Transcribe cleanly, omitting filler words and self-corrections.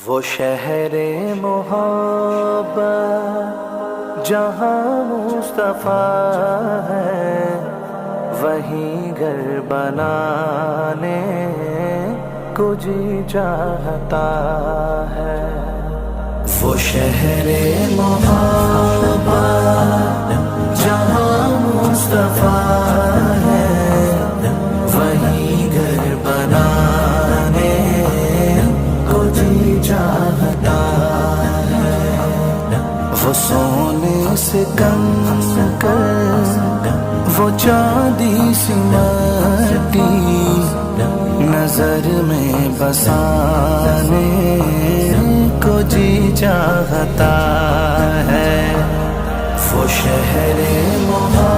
وہ شہر محبت جہاں مصطفیٰ ہے، وہیں گھر بنانے کو جی چاہتا ہے۔ وہ شہر محبت جہاں مصطفیٰ ہے، وہیں گھر بنانے کو جی چاہتا ہے۔ وہ سونے سے کم کر، وہ چاندی سی مٹی نظر میں بسانے کو جی چاہتا ہے۔ وہ شہر محبت